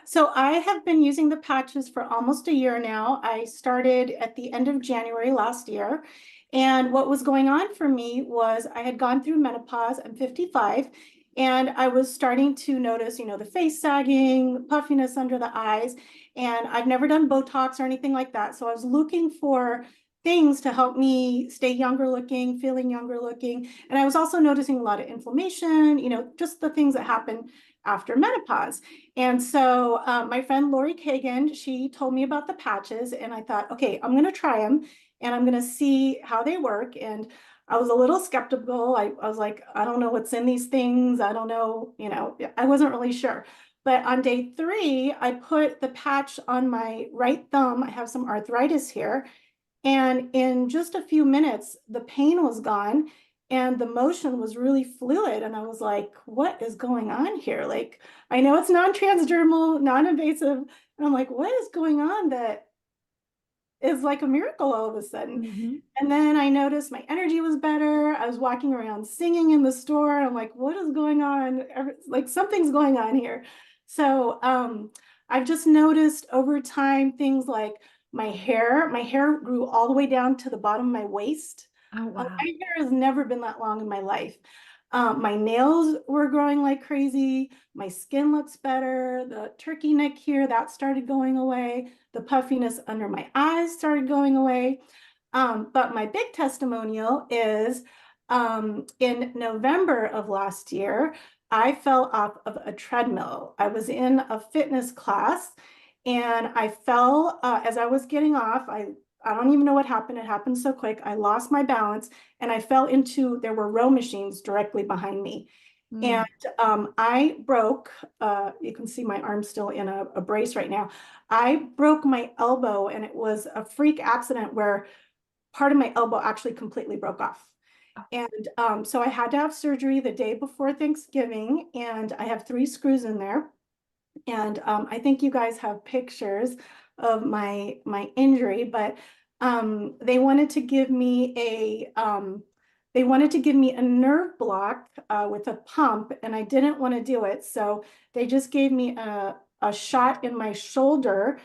So I have been using the patches for almost a year now. I started at the end of January last year. And what was going on for me was I had gone through menopause. I'm 55, and I was starting to notice, the face sagging, puffiness under the eyes. And I've never done Botox or anything like that. So I was looking for things to help me stay younger looking, feeling younger looking. And I was also noticing a lot of inflammation, just the things that happen after menopause. And so my friend Lori Kagan, she told me about the patches, and I thought, okay, I'm going to try them and I'm going to see how they work. And I was a little skeptical. I was like, I don't know what's in these things. I don't know, I wasn't really sure. But on day 3, I put the patch on my right thumb. I have some arthritis here. And in just a few minutes, the pain was gone and the motion was really fluid. And I was like, what is going on here? Like, I know it's non-transdermal, non-invasive. And I'm like, what is going on that is like a miracle all of a sudden? Mhm. And then I noticed my energy was better. I was walking around singing in the store. I'm like, what is going on? Like something's going on here. So I've just noticed over time things like my hair grew all the way down to the bottom of my waist. Oh, My wow. hair has never been that long in my life. My nails were growing like crazy. My skin looks better. The turkey neck here, that started going away. The puffiness under my eyes started going away. But my big testimonial is in November of last year, I fell off of a treadmill. I was in a fitness class and I fell as I was getting off. I don't even know what happened. It happened so quick. I lost my balance and I fell into, there were row machines directly behind me. And Mm. I broke, you can see my arm still in a brace right now. I broke my elbow and it was a freak accident where part of my elbow actually completely broke off. And so I had to have surgery the day before Thanksgiving, and I have 3 screws in there. And I think you guys have pictures of my injury, but they wanted to give me a nerve block with a pump, and I didn't want to do it. So they just gave me a shot in my shoulder,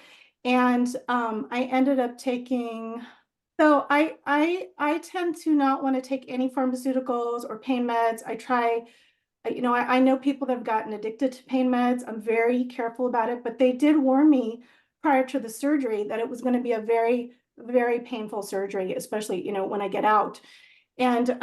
and I ended up taking. So I tend to not want to take any pharmaceuticals or pain meds. I try, I know people that have gotten addicted to pain meds. I'm very careful about it, but they did warn me prior to the surgery that it was going to be a very, very painful surgery, especially, when I get out. And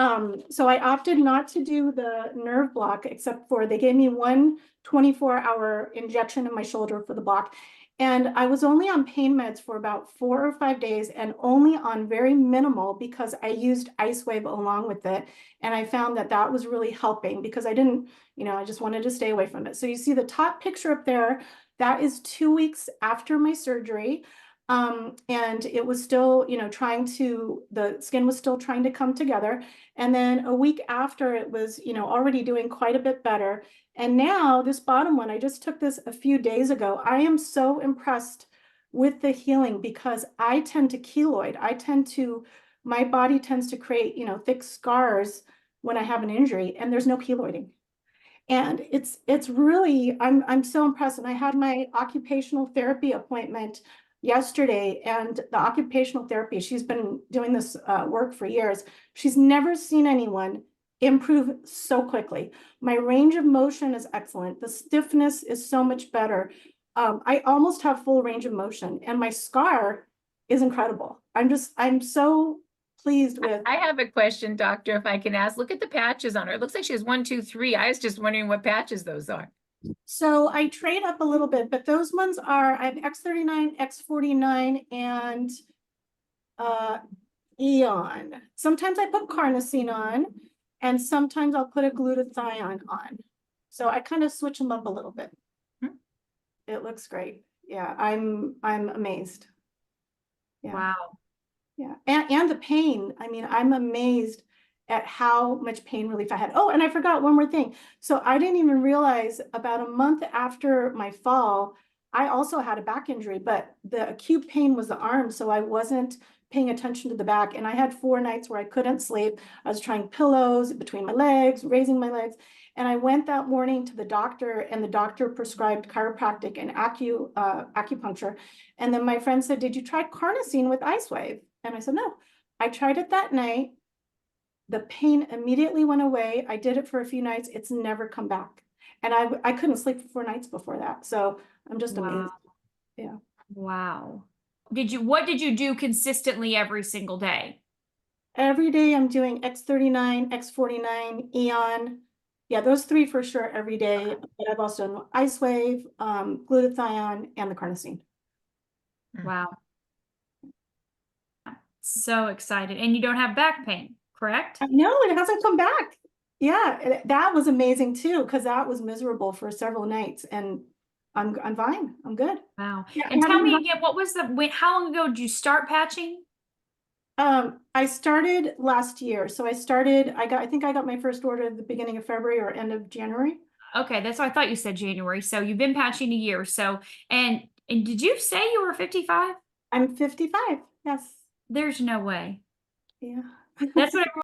so I opted not to do the nerve block, except for they gave me one 24-hour injection in my shoulder for the block. And I was only on pain meds for about 4 or 5 days and only on very minimal because I used IceWave along with it. And I found that that was really helping because I didn't, I just wanted to stay away from it. So you see the top picture up there, that is 2 weeks after my surgery. And it was still, the skin was still trying to come together. And then a week after it was, already doing quite a bit better. And now this bottom one, I just took this a few days ago. I am so impressed with the healing because I tend to keloid. My body tends to create, thick scars when I have an injury and there's no keloiding. And it's really, I'm so impressed. And I had my occupational therapy appointment yesterday, and the occupational therapy, she's been doing this work for years. She's never seen anyone improve so quickly. My range of motion is excellent. The stiffness is so much better. I almost have full range of motion, and my scar is incredible. I'm so pleased with. I have a question, doctor, if I can ask. Look at the patches on her. It looks like she has one, two, three. I was just wondering what patches those are. So I trade up a little bit, but those ones are, I have X39, X49, and uh, Eon. Sometimes I put carnosine on, and sometimes I'll put a glutathione on. So I kind of switch them up a little bit. Hmm. It looks great. Yeah, I'm amazed. Yeah. Wow. Yeah, and the pain. I mean, I'm amazed at how much pain relief I had. Oh, and I forgot one more thing. So I didn't even realize about a month after my fall, I also had a back injury, but the acute pain was the arm. So I wasn't paying attention to the back. And I had 4 nights where I couldn't sleep. I was trying pillows between my legs, raising my legs. And I went that morning to the doctor, and the doctor prescribed chiropractic and acupuncture. And then my friend said, "Did you try carnosine with Ice Wave?" And I said, "No." I tried it that night. The pain immediately went away. I did it for a few nights. It's never come back. And I couldn't sleep for 4 nights before that. So I'm just amazed. Wow. Yeah. Wow. What did you do consistently every single day? Every day I'm doing X39, X49, Eon. Yeah, those 3 for sure every day. But I've also done Ice Wave, glutathione, and the carnosine. Wow. So excited. And you don't have back pain, correct? I know, it hasn't come back. Yeah, that was amazing too, because that was miserable for several nights, and I'm fine. I'm good. Wow. Yeah, And I tell haven't me had- again, how long ago did you start patching? I started last year. So I think I got my first order at the beginning of February or end of January. Okay, that's what I thought you said January. So you've been patching a year. So, and did you say you were 55? I'm 55. Yes. There's no way. Yeah. That's what